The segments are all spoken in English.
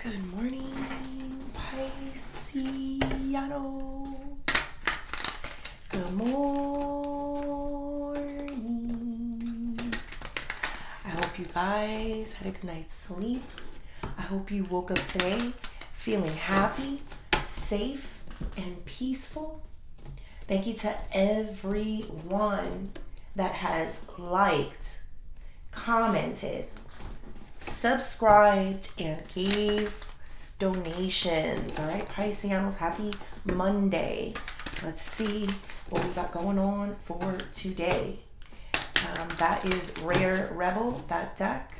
Good morning, Pisceanos. Good morning. I hope you guys had a good night's sleep. I hope you woke up today feeling happy, safe, and peaceful. Thank you to everyone that has liked, commented, subscribed, and gave donations. All right, Pisceanos, happy Monday. Let's see what we got going on for today. That is Rare Rebel, that deck.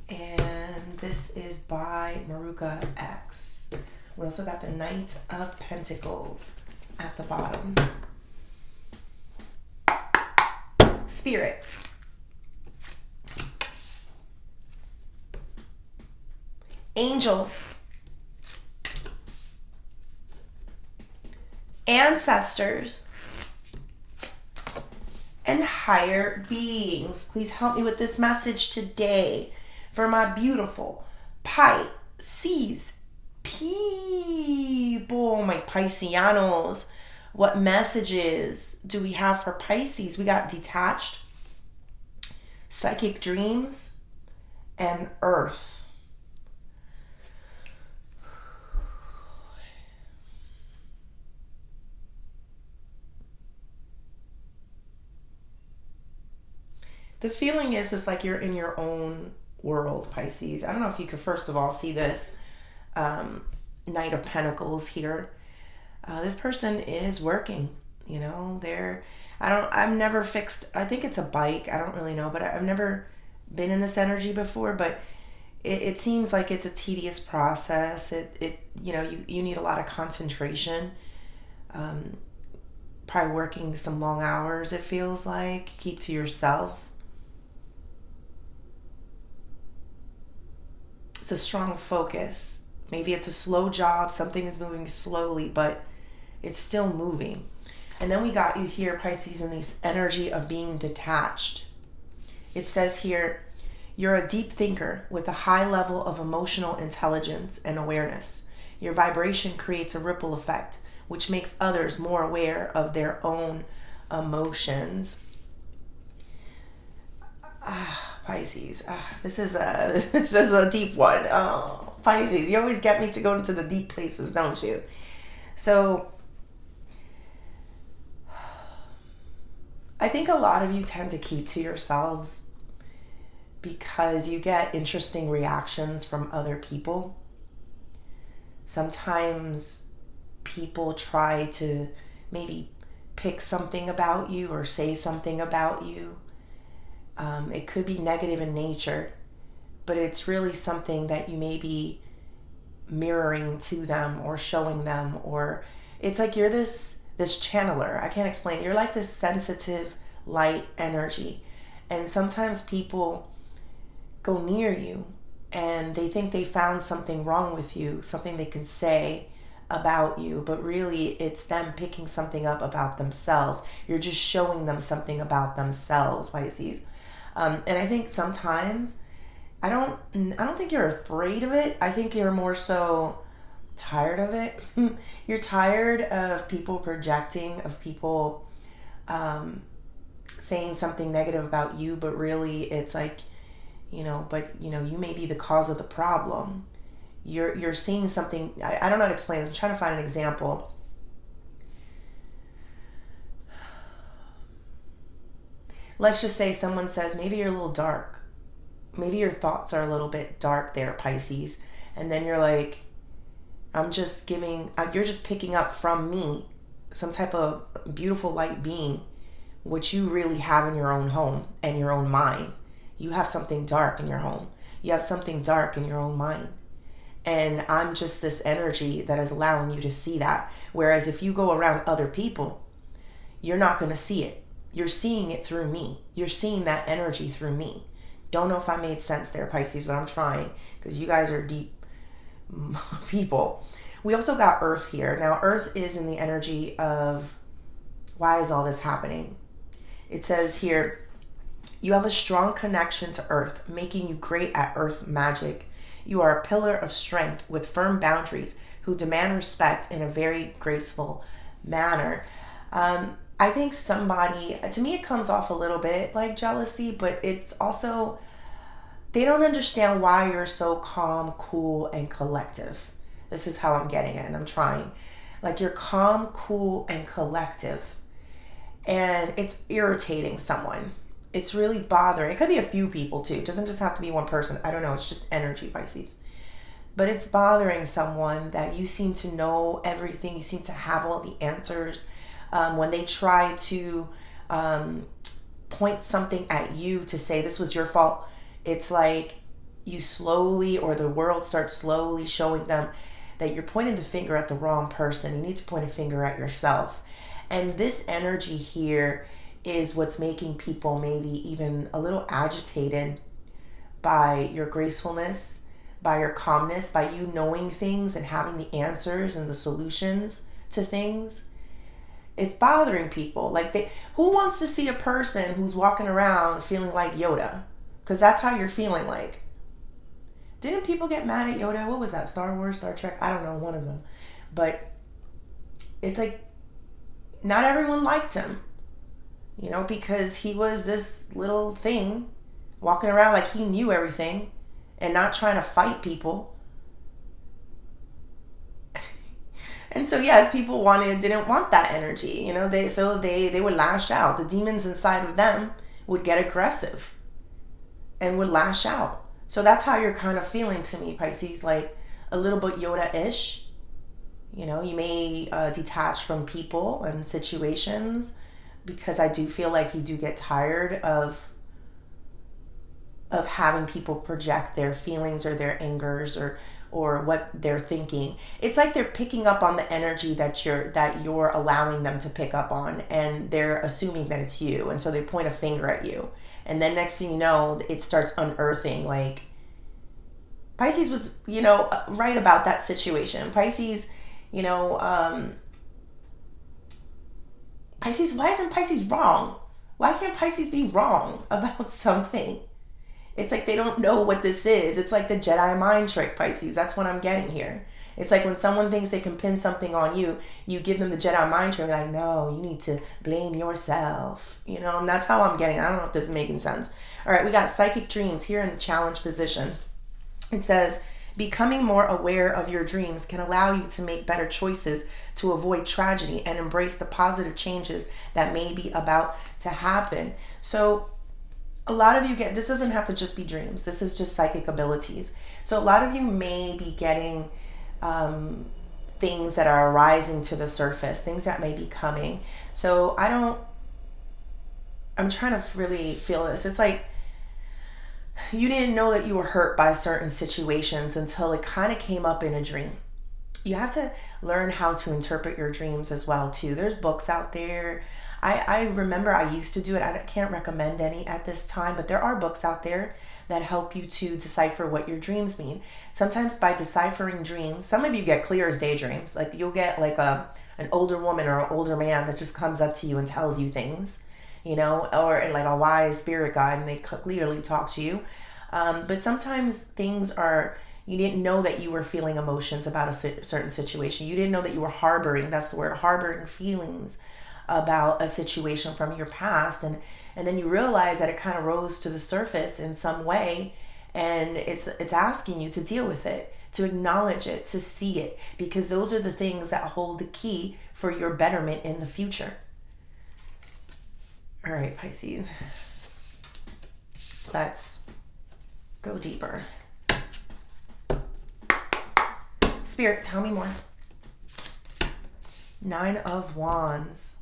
And this is by Maruka X. We also got the Knight of Pentacles at the bottom. Spirit. Angels. Ancestors. And higher beings. Please help me with this message today for my beautiful Pisces people, my Pisceanos. What messages do we have for Pisces? We got detached, psychic dreams, and earth. The feeling is like you're in your own world, Pisces. I don't know if you could first of all see this Knight of Pentacles here. This person is working, you know, I've never fixed, I think it's a bike. I don't really know, but I've never been in this energy before, but it seems like it's a tedious process. You know, you need a lot of concentration. Probably working some long hours, it feels like. Keep to yourself. It's a strong focus. Maybe it's a slow job. Something is moving slowly, but it's still moving. And then we got you here, Pisces, in this energy of being detached. It says here, you're a deep thinker with a high level of emotional intelligence and awareness. Your vibration creates a ripple effect, which makes others more aware of their own emotions. Pisces, this is a deep one. Oh, Pisces, you always get me to go into the deep places, don't you? So I think a lot of you tend to keep to yourselves because you get interesting reactions from other people. Sometimes people try to maybe pick something about you or say something about you. It could be negative in nature, but it's really something that you may be mirroring to them or showing them, or it's like you're this channeler. I can't explain it. You're like this sensitive light energy, and sometimes people go near you and they think they found something wrong with you, something they can say about you, but really it's them picking something up about themselves. You're just showing them something about themselves, Pisces. And I think sometimes I don't think you're afraid of it. I think you're more so tired of it. You're tired of people projecting, of people saying something negative about you, but really it's like, you may be the cause of the problem. You're seeing something. I don't know how to explain this. I'm trying to find an example. Let's just say someone says, maybe you're a little dark. Maybe your thoughts are a little bit dark there, Pisces. And then you're like, you're just picking up from me some type of beautiful light being, which you really have in your own home and your own mind. You have something dark in your home. You have something dark in your own mind. And I'm just this energy that is allowing you to see that. Whereas if you go around other people, you're not going to see it. You're seeing it through me. You're seeing that energy through me. Don't know if I made sense there, Pisces, but I'm trying because you guys are deep people. We also got Earth here. Now, Earth is in the energy of why is all this happening? It says here, you have a strong connection to Earth, making you great at Earth magic. You are a pillar of strength with firm boundaries who demand respect in a very graceful manner. I think somebody, to me, it comes off a little bit like jealousy, but it's also, they don't understand why you're so calm, cool, and collective. This is how I'm getting it, and I'm trying. Like, you're calm, cool, and collective, and it's irritating someone. It's really bothering. It could be a few people too. It doesn't just have to be one person. I don't know. It's just energy, Pisces. But it's bothering someone that you seem to know everything. You seem to have all the answers. When they try to point something at you to say this was your fault, it's like you slowly, or the world starts slowly showing them that you're pointing the finger at the wrong person. You need to point a finger at yourself. And this energy here is what's making people maybe even a little agitated by your gracefulness, by your calmness, by you knowing things and having the answers and the solutions to things. It's bothering people. Like, who wants to see a person who's walking around feeling like Yoda? Because that's how you're feeling like. Didn't people get mad at Yoda? What was that? Star Wars, Star Trek? I don't know, one of them. But it's like, not everyone liked him. You know, because he was this little thing walking around like he knew everything and not trying to fight people. And so, yes, people didn't want that energy. You know, they would lash out. The demons inside of them would get aggressive and would lash out. So that's how you're kind of feeling to me, Pisces, like a little bit Yoda-ish. You know, you may detach from people and situations, because I do feel like you do get tired of having people project their feelings or their angers or what they're thinking. It's like they're picking up on the energy that you're allowing them to pick up on, and they're assuming that it's you, and so they point a finger at you. And then next thing you know, it starts unearthing. Like, Pisces was, you know, right about that situation. Pisces, you know, Pisces, why isn't Pisces wrong? Why can't Pisces be wrong about something? It's like they don't know what this is. It's like the Jedi mind trick, Pisces. That's what I'm getting here. It's like when someone thinks they can pin something on you, you give them the Jedi mind trick. Like, no, you need to blame yourself. You know, and that's how I'm getting. I don't know if this is making sense. All right, we got psychic dreams here in the challenge position. It says, becoming more aware of your dreams can allow you to make better choices to avoid tragedy and embrace the positive changes that may be about to happen. So a lot of you this doesn't have to just be dreams. This is just psychic abilities. So a lot of you may be getting things that are rising to the surface, things that may be coming. So I'm trying to really feel this. It's like you didn't know that you were hurt by certain situations until it kind of came up in a dream. You have to learn how to interpret your dreams as well too. There's books out there. I remember I used to do it. I can't recommend any at this time, but there are books out there that help you to decipher what your dreams mean. Sometimes by deciphering dreams, some of you get clear as day dreams. Like, you'll get like an older woman or an older man that just comes up to you and tells you things, you know, or like a wise spirit guide, and they clearly talk to you. But sometimes things are, you didn't know that you were feeling emotions about a certain situation. You didn't know that you were harboring, that's the word, harboring feelings about a situation from your past. And then you realize that it kind of rose to the surface in some way, and it's asking you to deal with it, to acknowledge it, to see it, because those are the things that hold the key for your betterment in the future. All right, Pisces. Let's go deeper. Spirit, tell me more. 9 of Wands.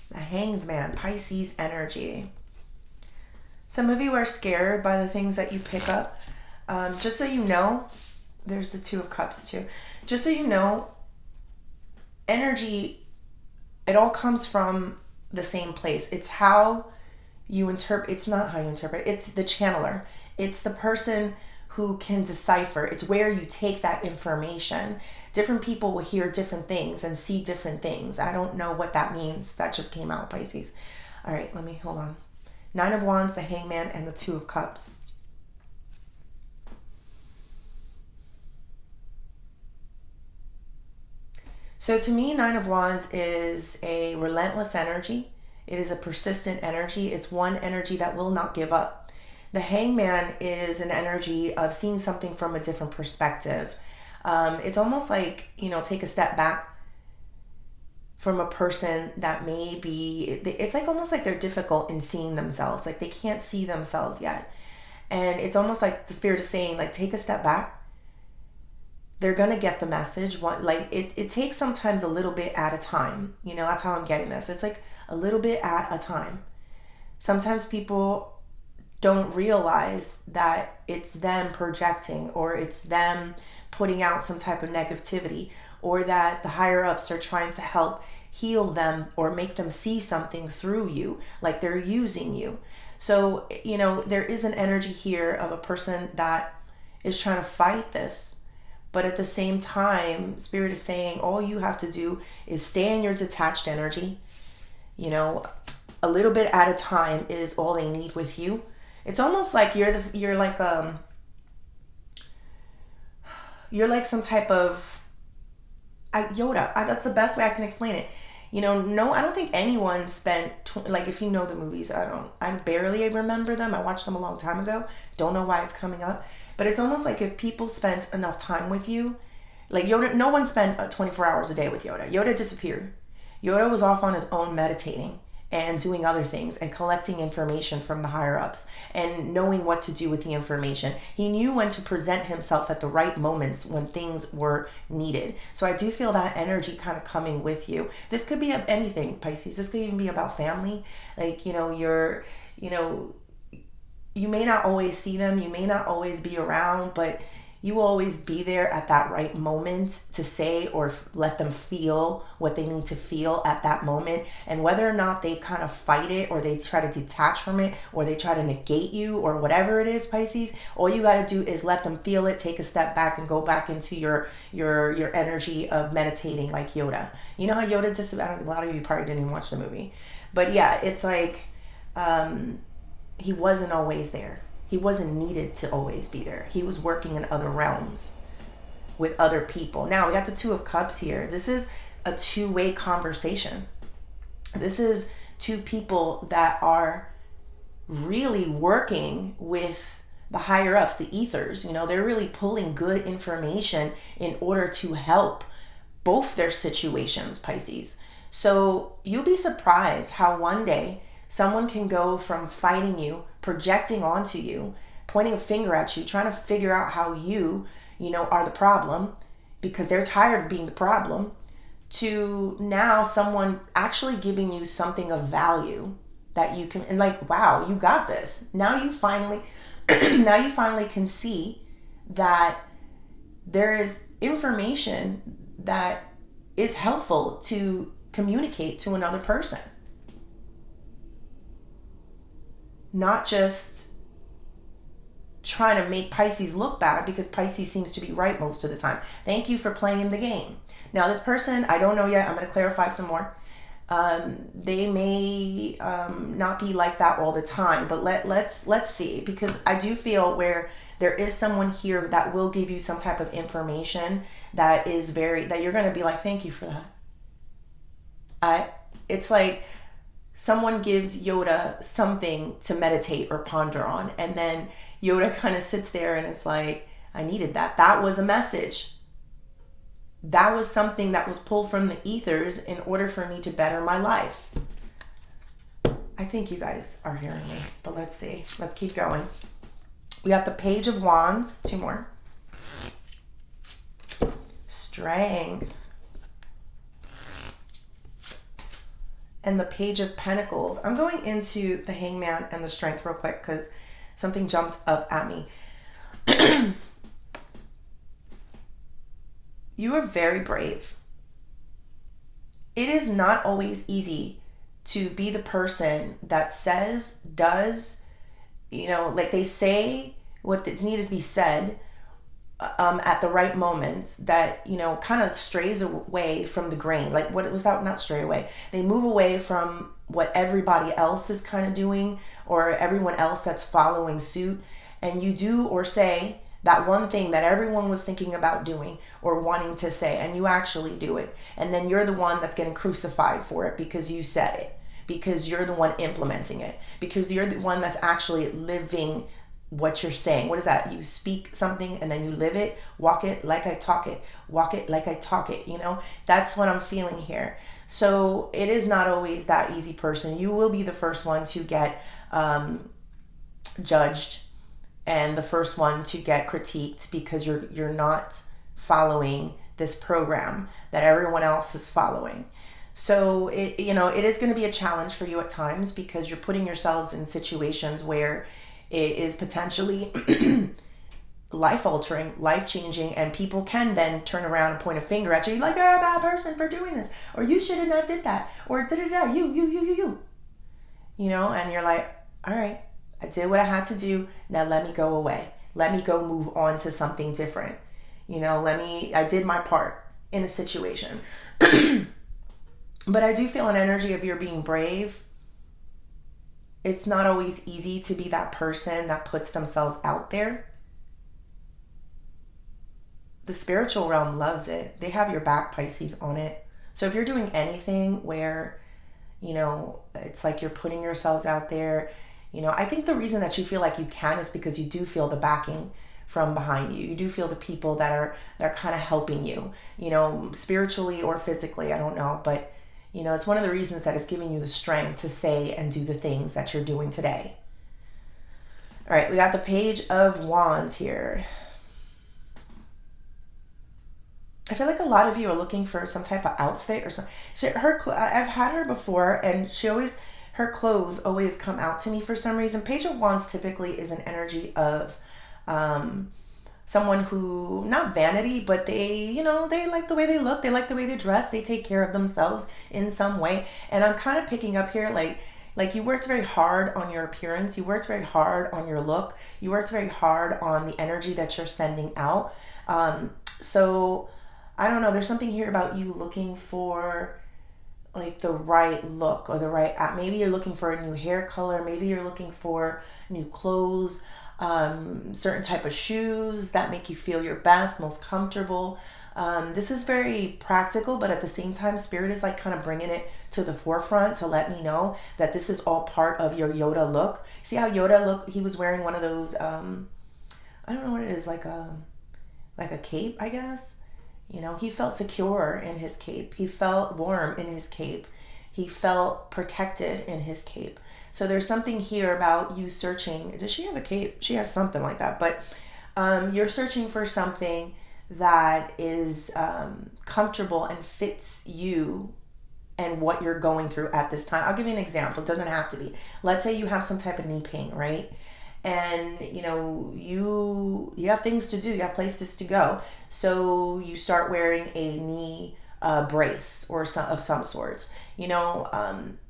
The Hanged Man, Pisces energy. Some of you are scared by the things that you pick up. Just so you know, there's the 2 of Cups too. Just so you know, energy, it all comes from the same place. It's how you interpret. It's not how you interpret. It's the channeler. It's the person who can decipher. It's where you take that information. Different people will hear different things and see different things. I don't know what that means. That just came out, Pisces. All right, hold on. Nine of Wands, the Hangman, and the Two of Cups. So to me, Nine of Wands is a relentless energy. It is a persistent energy. It's one energy that will not give up. The Hangman is an energy of seeing something from a different perspective. It's almost like, take a step back from a person that may be, it's like almost like they're difficult in seeing themselves. Like they can't see themselves yet. And it's almost like the Spirit is saying, like, take a step back. They're going to get the message. Like it takes sometimes a little bit at a time. That's how I'm getting this. It's like a little bit at a time. Sometimes people don't realize that it's them projecting, or it's them putting out some type of negativity, or that the higher ups are trying to help heal them or make them see something through you, like they're using you. So, there is an energy here of a person that is trying to fight this. But at the same time, Spirit is saying all you have to do is stay in your detached energy. A little bit at a time is all they need with you. It's almost like you're like some type of Yoda. That's the best way I can explain it. No, I don't think anyone spent like, if you know the movies, I barely remember them. I watched them a long time ago. Don't know why it's coming up, but it's almost like if people spent enough time with you, like Yoda. No one spent 24 hours a day with Yoda. Yoda disappeared. Yoda was off on his own, meditating and doing other things and collecting information from the higher ups and knowing what to do with the information. He knew when to present himself at the right moments when things were needed. So I do feel that energy kind of coming with you. This could be anything, Pisces. This could even be about family. Like, you may not always see them, you may not always be around, but you will always be there at that right moment to say or let them feel what they need to feel at that moment. And whether or not they kind of fight it, or they try to detach from it, or they try to negate you, or whatever it is, Pisces, all you got to do is let them feel it, take a step back, and go back into your energy of meditating like Yoda. You know how Yoda disappeared? A lot of you probably didn't even watch the movie. But yeah, it's like he wasn't always there. He wasn't needed to always be there. He was working in other realms with other people. Now we got the Two of Cups here. This is a two-way conversation. This is two people that are really working with the higher ups, the ethers. They're really pulling good information in order to help both their situations, Pisces. So you'll be surprised how one day someone can go from fighting you, projecting onto you, pointing a finger at you, trying to figure out how you are the problem because they're tired of being the problem, to now someone actually giving you something of value that you can, and like, wow, you got this. Now you finally can see that there is information that is helpful to communicate to another person. Not just trying to make Pisces look bad, because Pisces seems to be right most of the time. Thank you for playing the game. Now this person, I don't know yet. I'm going to clarify some more. They may not be like that all the time, but let's see, because I do feel where there is someone here that will give you some type of information that is that you're going to be like, thank you for that. It's like someone gives Yoda something to meditate or ponder on, and then Yoda kind of sits there and it's like, I needed that. That was a message. That was something that was pulled from the ethers in order for me to better my life. I think you guys are hearing me, but let's see. Let's keep going. We got the Page of Wands, two more. Strength. And the Page of Pentacles. I'm going into the Hangman and the Strength real quick because something jumped up at me. You are very brave. It is not always easy to be the person that says, does, like they say what is needed to be said at the right moments, that, kind of strays away from the grain. Like, what was that? Not stray away. They move away from what everybody else is kind of doing, or everyone else that's following suit, and you do or say that one thing that everyone was thinking about doing or wanting to say, and you actually do it, and then you're the one that's getting crucified for it because you said it, because you're the one implementing it, because you're the one that's actually living what you're saying. What is that? You speak something and then you live it. Walk it like I talk it. Walk it like I talk it. You know, that's what I'm feeling here. So it is not always that easy, person. You will be the first one to get judged and the first one to get critiqued because you're not following this program that everyone else is following. So it is going to be a challenge for you at times because you're putting yourselves in situations where it is potentially life altering, life changing, and people can then turn around and point a finger at you like, you're a bad person for doing this, or you should have not did that, or da-da-da, you. You know, and you're like, all right, I did what I had to do. Now let me go away. Let me go move on to something different. You know, I did my part in a situation. But I do feel an energy of you're being brave. It's not always easy to be that person that puts themselves out there. The spiritual realm loves it. They have your back, Pisces, on it. So if you're doing anything where, you know, it's like you're putting yourselves out there, you know, I think the reason that you feel like you can is because you do feel the backing from behind you. You do feel the people that are kind of helping you, you know, spiritually or physically. I don't know, but you know, it's one of the reasons that it's giving you the strength to say and do the things that you're doing today. All right, we got the Page of Wands here. I feel like a lot of you are looking for some type of outfit or something. So I've had her before, and her clothes always come out to me for some reason. Page of Wands typically is an energy of someone who, not vanity, but they like the way they look, they like the way they dress, they take care of themselves in some way. And I'm kind of picking up here, like you worked very hard on your appearance, you worked very hard on your look, you worked very hard on the energy that you're sending out. So I don't know, there's something here about you looking for like the right look or the right, maybe you're looking for a new hair color, maybe you're looking for new clothes, certain type of shoes that make you feel your best, most comfortable. This is very practical, but at the same time, Spirit is like kind of bringing it to the forefront to let me know that this is all part of your Yoda look. See how Yoda looked? He was wearing one of those, I don't know what it is, like a cape, I guess. You know, he felt secure in his cape. He felt warm in his cape. He felt protected in his cape. So there's something here about you searching. Does she have a cape? She has something like that. But you're searching for something that is comfortable and fits you and what you're going through at this time. I'll give you an example. It doesn't have to be. Let's say you have some type of knee pain, right? And you know, you have things to do, you have places to go. So you start wearing a knee brace or of some sorts. You know,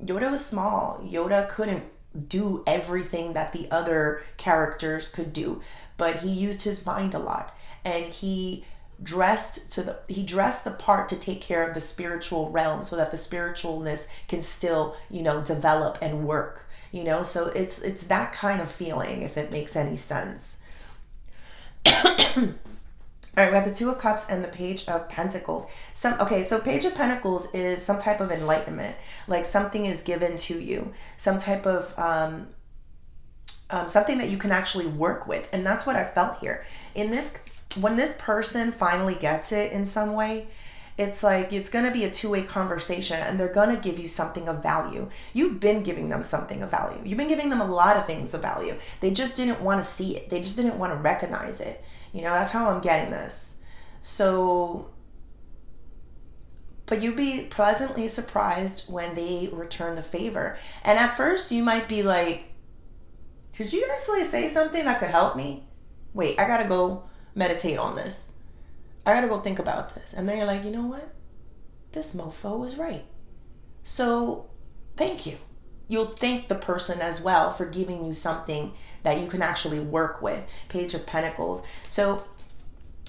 Yoda was small. Yoda couldn't do everything that the other characters could do, but he used his mind a lot, and he dressed the part to take care of the spiritual realm so that the spiritualness can still, you know, develop and work. You know, so it's that kind of feeling, if it makes any sense. All right, we have the Two of Cups and the Page of Pentacles. So Page of Pentacles is some type of enlightenment, like something is given to you, some type of something that you can actually work with, and that's what I felt here. When this person finally gets it in some way, it's like it's going to be a two-way conversation, and they're going to give you something of value. You've been giving them something of value. You've been giving them a lot of things of value. They just didn't want to see it. They just didn't want to recognize it. You know, that's how I'm getting this. So, but you'd be pleasantly surprised when they return the favor. And at first you might be like, could you actually say something that could help me? Wait, I got to go meditate on this. I gotta go think about this. And then you're like, you know what? This mofo was right. So thank you. You'll thank the person as well for giving you something that you can actually work with. Page of Pentacles. So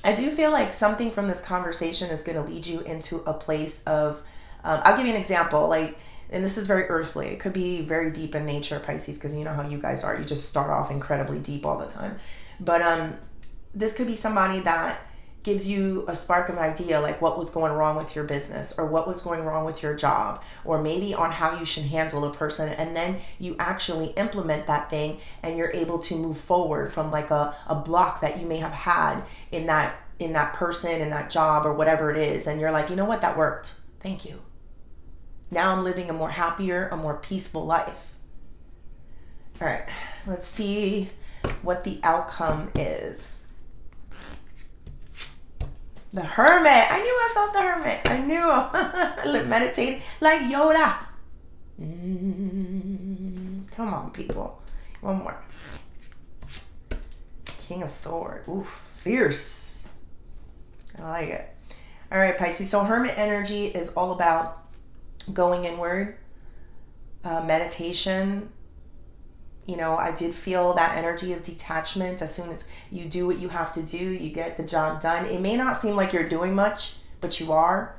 I do feel like something from this conversation is going to lead you into a place of, I'll give you an example. Like and this is very earthly. It could be very deep in nature, Pisces, because you know how you guys are. You just start off incredibly deep all the time. But this could be somebody that gives you a spark of an idea, like what was going wrong with your business or what was going wrong with your job, or maybe on how you should handle a person, and then you actually implement that thing and you're able to move forward from like a block that you may have had in that person, in that job, or whatever it is, and you're like, you know what, that worked, thank you. Now I'm living a more happier, a more peaceful life. All right, let's see what the outcome is. The Hermit. I knew I felt the Hermit. I knew. Meditating like Yoda. Come on, people. One more. King of Swords. Ooh, fierce. I like it. All right, Pisces. So Hermit energy is all about going inward, meditation. You know, I did feel that energy of detachment. As soon as you do what you have to do, you get the job done. It may not seem like you're doing much, but you are.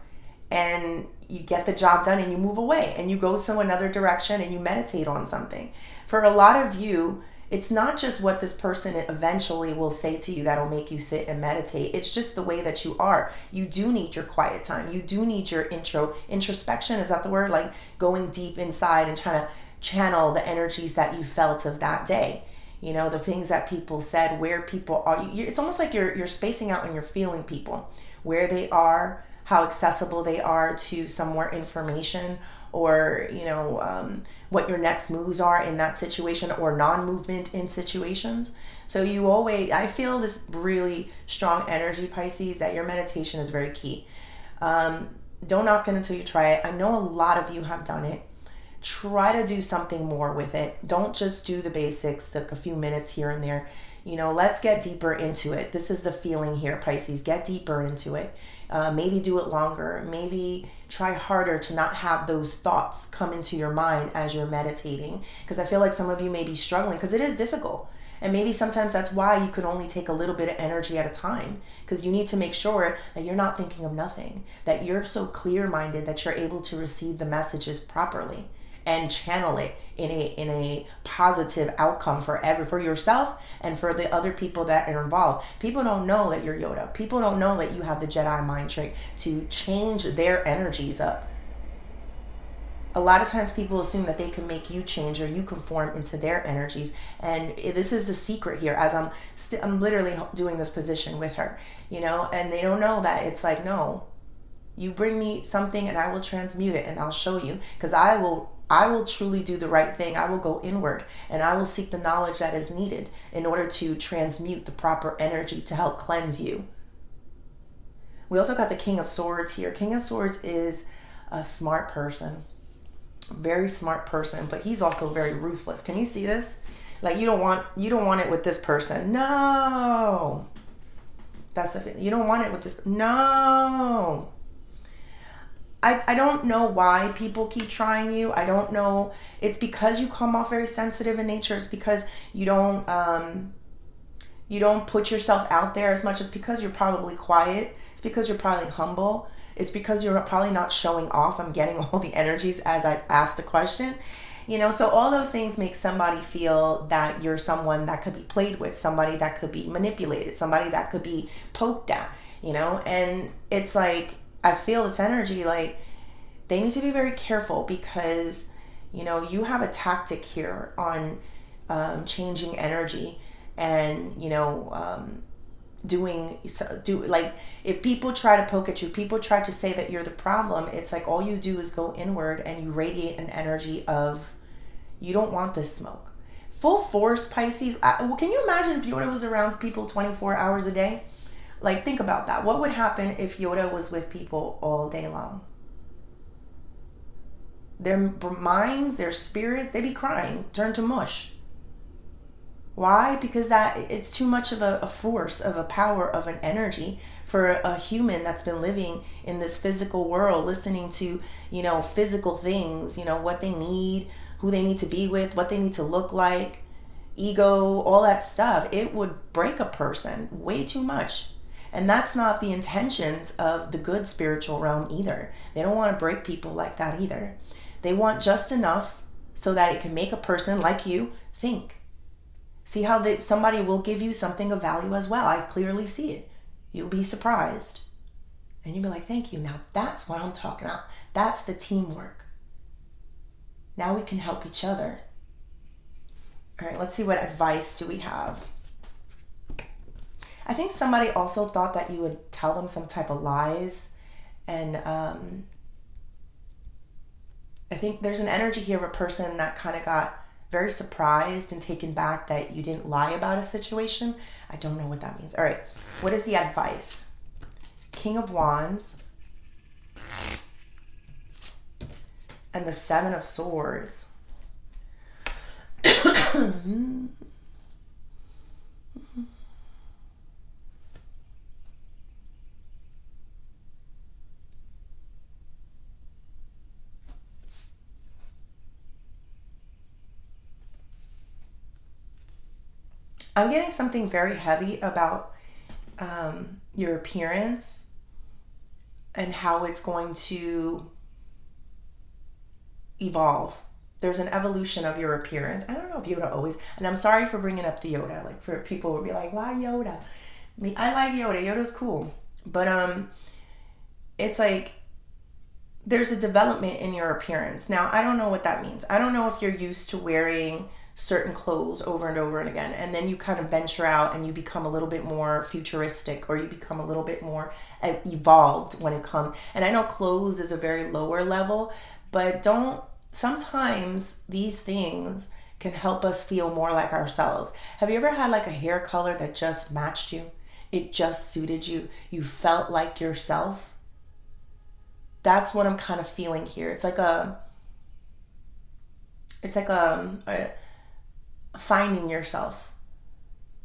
And you get the job done and you move away and you go to another direction and you meditate on something. For a lot of you, it's not just what this person eventually will say to you that'll make you sit and meditate. It's just the way that you are. You do need your quiet time. You do need your introspection. Is that the word? Like going deep inside and trying to channel the energies that you felt of that day. You know, the things that people said, where people are. It's almost like you're spacing out and you're feeling people, where they are, how accessible they are to some more information, or, you know, what your next moves are in that situation, or non-movement in situations. So I feel this really strong energy, Pisces, that your meditation is very key. Don't knock it until you try it. I know a lot of you have done it. Try to do something more with it. Don't just do the basics, like a few minutes here and there. You know, let's get deeper into it. This is the feeling here, Pisces. Get deeper into it. Maybe do it longer. Maybe try harder to not have those thoughts come into your mind as you're meditating. Because I feel like some of you may be struggling, because it is difficult. And maybe sometimes that's why you can only take a little bit of energy at a time, because you need to make sure that you're not thinking of nothing, that you're so clear-minded that you're able to receive the messages properly and channel it in a positive outcome for yourself and for the other people that are involved. People don't know that you're Yoda. People don't know that you have the Jedi mind trick to change their energies up. A lot of times people assume that they can make you change or you conform into their energies. And this is the secret here, as I'm literally doing this position with her, you know, and they don't know that it's like, no, you bring me something and I will transmute it and I'll show you, because I will truly do the right thing. I will go inward and I will seek the knowledge that is needed in order to transmute the proper energy to help cleanse you. We also got the King of Swords here. King of Swords is a smart person, very smart person, but he's also very ruthless. Can you see this? Like you don't want it with this person. No. That's the thing. You don't want it with this. No. I don't know why people keep trying you. I don't know. It's because you come off very sensitive in nature. It's because you don't put yourself out there as much. It's because you're probably quiet. It's because you're probably humble. It's because you're probably not showing off. I'm getting all the energies as I ask the question. You know, so all those things make somebody feel that you're someone that could be played with, somebody that could be manipulated, somebody that could be poked at, you know, and it's like, I feel this energy, like they need to be very careful, because, you know, you have a tactic here on changing energy and, you know, like if people try to poke at you, people try to say that you're the problem. It's like all you do is go inward and you radiate an energy of, you don't want this smoke. Full force, Pisces. Can you imagine if Yoda was around people 24 hours a day? Like, think about that. What would happen if Yoda was with people all day long? Their minds, their spirits, they'd be crying, turn to mush. Why? Because it's too much of a force, of a power, of an energy for a human that's been living in this physical world, listening to, you know, physical things, you know, what they need, who they need to be with, what they need to look like, ego, all that stuff. It would break a person way too much. And that's not the intentions of the good spiritual realm either. They don't want to break people like that either. They want just enough so that it can make a person like you think. See how somebody will give you something of value as well. I clearly see it. You'll be surprised. And you'll be like, thank you. Now that's what I'm talking about. That's the teamwork. Now we can help each other. All right, let's see, what advice do we have? I think somebody also thought that you would tell them some type of lies. And I think there's an energy here of a person that kind of got very surprised and taken back that you didn't lie about a situation. I don't know what that means. All right, what is the advice? King of Wands and the Seven of Swords. I'm getting something very heavy about your appearance and how it's going to evolve. There's an evolution of your appearance. I don't know if Yoda always, and I'm sorry for bringing up the Yoda, like for people would be like, why Yoda? I like Yoda. Yoda's cool. But it's like there's a development in your appearance. Now, I don't know what that means. I don't know if you're used to wearing certain clothes over and over and again, and then you kind of venture out and you become a little bit more futuristic, or you become a little bit more evolved when it comes. And I know clothes is a very lower level, but sometimes these things can help us feel more like ourselves. Have you ever had like a hair color that just matched you? It just suited you. You felt like yourself. That's what I'm kind of feeling here. It's like a finding yourself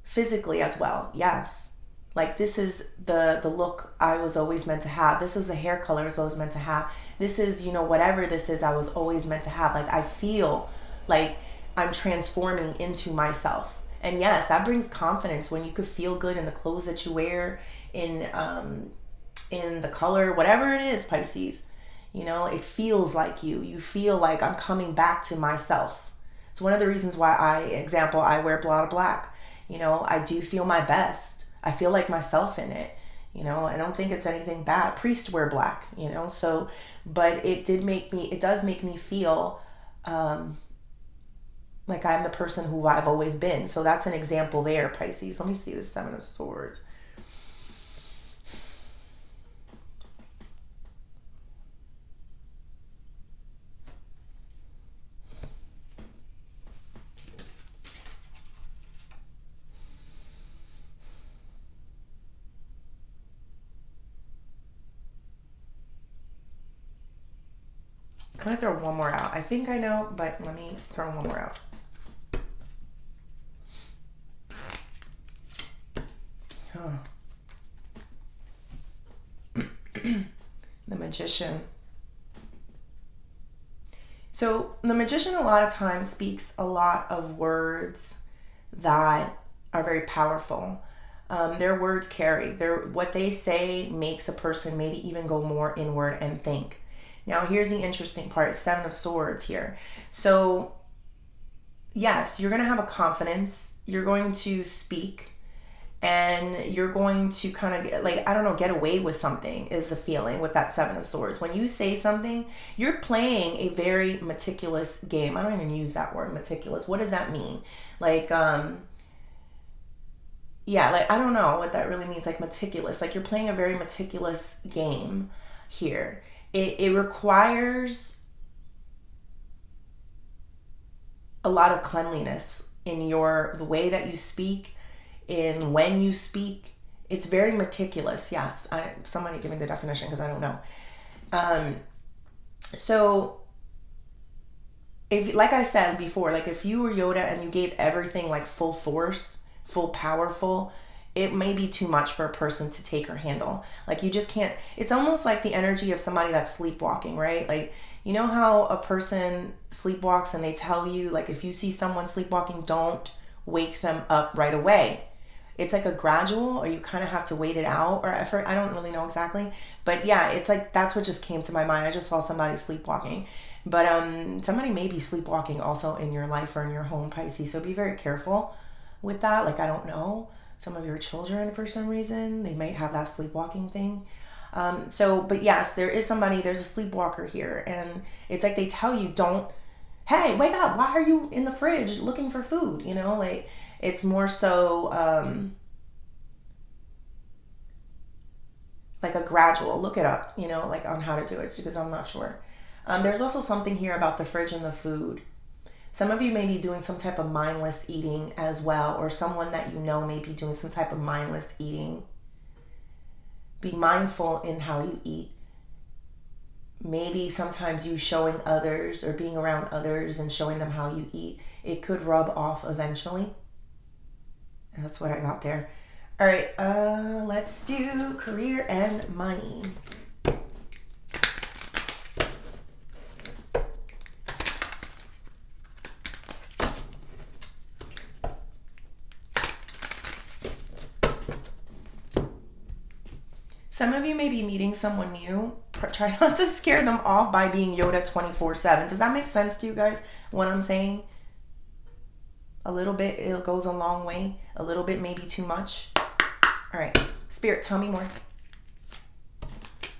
physically as well. Yes. Like this is the look I was always meant to have. This is the hair color I was always meant to have. This is, whatever this is, I was always meant to have. Like I feel like I'm transforming into myself. And yes, that brings confidence when you could feel good in the clothes that you wear, in the color, whatever it is, Pisces. It feels like you. You feel like I'm coming back to myself. It's one of the reasons why I wear a lot of black. I do feel my best. I feel like myself in it. I don't think it's anything bad. Priests wear black, so, but it does make me feel like I'm the person who I've always been. So that's an example there, Pisces. Let me see the Seven of Swords. I'm going to throw one more out. I think I know, but let me throw one more out. The Magician. So the Magician a lot of times speaks a lot of words that are very powerful. Their words carry. What they say makes a person maybe even go more inward and think. Now, here's the interesting part. Seven of Swords here. So, yes, you're going to have a confidence. You're going to speak. And you're going to kind of, get away with something is the feeling with that Seven of Swords. When you say something, you're playing a very meticulous game. I don't even use that word, meticulous. What does that mean? I don't know what that really means, like meticulous. Like you're playing a very meticulous game here. It requires a lot of cleanliness in the way that you speak, in when you speak. It's very meticulous. Yes, somebody give me the definition because I don't know. So if, like I said before, like if you were Yoda and you gave everything like full force, full powerful, it may be too much for a person to take or handle. Like you just can't. It's almost like the energy of somebody that's sleepwalking, right? Like, you know how a person sleepwalks and they tell you, like, if you see someone sleepwalking, don't wake them up right away. It's like a gradual, or you kind of have to wait it out, or effort. I don't really know exactly. But yeah, it's like, that's what just came to my mind. I just saw somebody sleepwalking. But somebody may be sleepwalking also in your life or in your home, Pisces. So be very careful with that. Like, I don't know. Some of your children, for some reason, they might have that sleepwalking thing. But yes, there is somebody, there's a sleepwalker here. And it's like they tell you, hey, wake up. Why are you in the fridge looking for food? You know, like it's more so like a gradual, look it up, you know, like on how to do it, because I'm not sure. There's also something here about the fridge and the food. Some of you may be doing some type of mindless eating as well, or someone that you know may be doing some type of mindless eating. Be mindful in how you eat. Maybe sometimes you showing others or being around others and showing them how you eat, it could rub off eventually. And that's what I got there. All right, let's do career and money. Some of you may be meeting someone new. Try not to scare them off by being Yoda 24/7. Does that make sense to you guys, what I'm saying? A little bit, it goes a long way. A little bit, maybe too much. All right, Spirit, tell me more.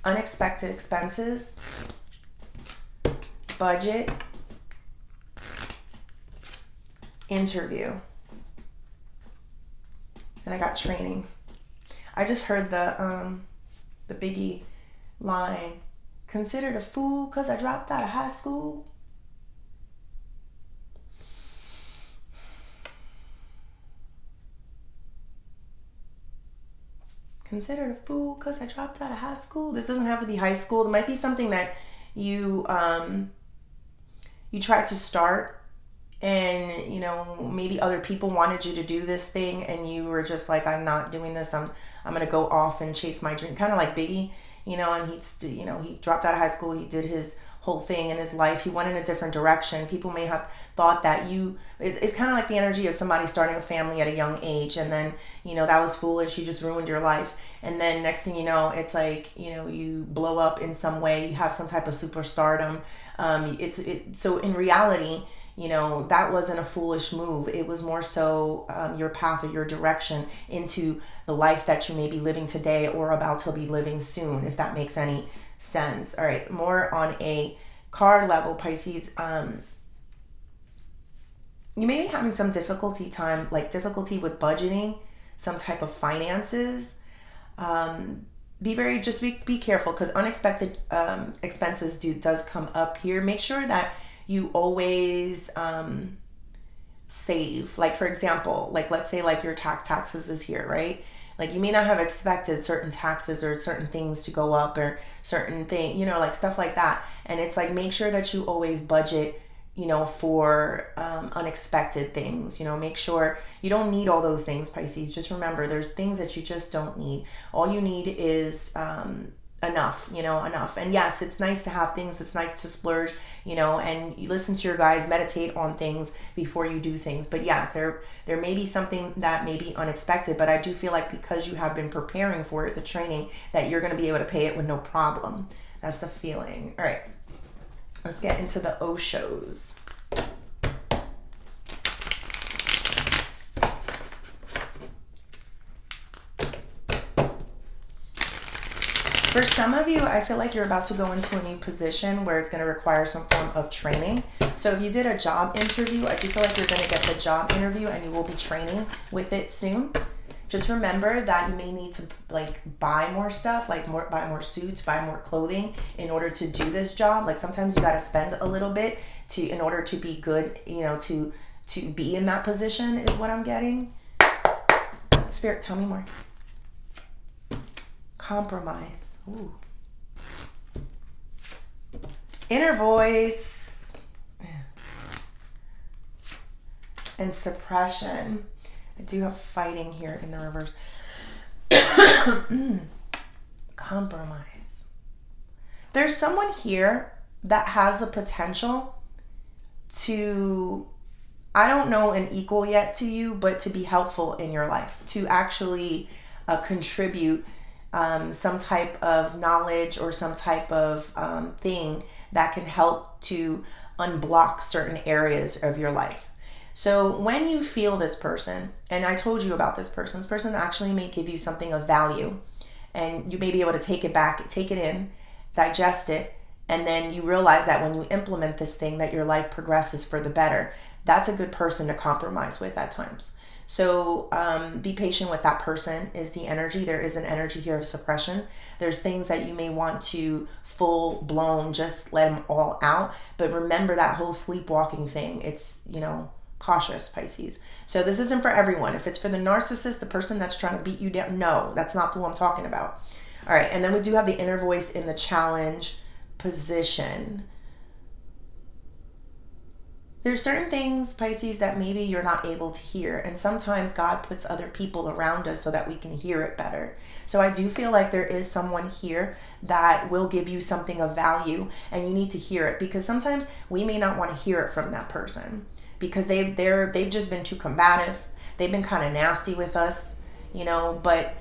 Unexpected expenses, budget, interview, and I got training. I just heard the Biggie line, considered a fool because I dropped out of high school. Considered a fool because I dropped out of high school. This doesn't have to be high school. It might be something that you tried to start, and you know, maybe other people wanted you to do this thing and you were just like, I'm not doing this. I'm gonna go off and chase my dream, kind of like Biggie, you know. And he dropped out of high school, he did his whole thing in his life, he went in a different direction. People may have thought that it's kind of like the energy of somebody starting a family at a young age, and then, you know, that was foolish, you just ruined your life. And then next thing you know, it's like, you know, you blow up in some way, you have some type of superstardom. So in reality, you know, that wasn't a foolish move. It was more so your path or your direction into the life that you may be living today or about to be living soon, if that makes any sense. All right, more on a card level, Pisces. You may be having some difficulty with budgeting, some type of finances. Be careful, because unexpected expenses does come up here. Make sure that you always save. Like, for example, like let's say like your taxes is here, right? Like you may not have expected certain taxes or certain things to go up or certain thing, you know, like stuff like that. And it's like, make sure that you always budget, you know, for unexpected things. You know, make sure you don't need all those things, Pisces. Just remember, there's things that you just don't need. All you need is enough. And yes, it's nice to have things, it's nice to splurge, you know, and you listen to your guys, meditate on things before you do things. But yes, there may be something that may be unexpected, but I do feel like because you have been preparing for it, the training, that you're going to be able to pay it with no problem. That's the feeling. All right, let's get into the Oshos. For some of you, I feel like you're about to go into a new position where it's going to require some form of training. So if you did a job interview, I do feel like you're going to get the job interview and you will be training with it soon. Just remember that you may need to like buy more stuff, like buy more suits, buy more clothing in order to do this job. Like sometimes you got to spend a little bit in order to be good, you know, to be in that position is what I'm getting. Spirit, tell me more. Compromise. Ooh. Inner voice and suppression. I do have fighting here in the reverse. Compromise. There's someone here that has the potential to, I don't know an equal yet to you, but to be helpful in your life, to actually contribute some type of knowledge or some type of thing that can help to unblock certain areas of your life. So when you feel this person, and I told you about this person actually may give you something of value, and you may be able to take it back, take it in, digest it, and then you realize that when you implement this thing that your life progresses for the better. That's a good person to compromise with at times. So be patient with that person is the energy. There is an energy here of suppression. There's things that you may want to full blown just let them all out. But remember that whole sleepwalking thing. It's, cautious, Pisces. So this isn't for everyone. If it's for the narcissist, the person that's trying to beat you down, no, that's not who I'm talking about. All right. And then we do have the inner voice in the challenge position. There's certain things, Pisces, that maybe you're not able to hear. And sometimes God puts other people around us so that we can hear it better. So I do feel like there is someone here that will give you something of value and you need to hear it, because sometimes we may not want to hear it from that person because they've just been too combative. They've been kind of nasty with us, but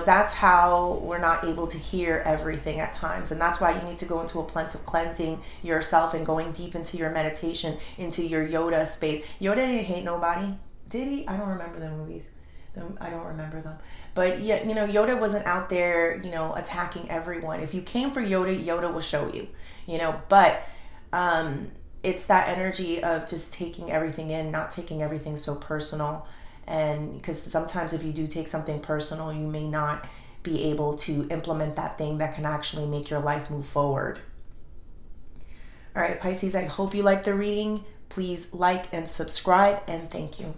that's how we're not able to hear everything at times. And that's why you need to go into a place of cleansing yourself and going deep into your meditation, into your Yoda space. Yoda didn't hate nobody, did he? I don't remember the movies. I don't remember them. But yeah, Yoda wasn't out there, attacking everyone. If you came for Yoda, Yoda will show you, but it's that energy of just taking everything in, not taking everything so personal. And because sometimes if you do take something personal, you may not be able to implement that thing that can actually make your life move forward. All right, Pisces, I hope you liked the reading. Please like and subscribe, and thank you.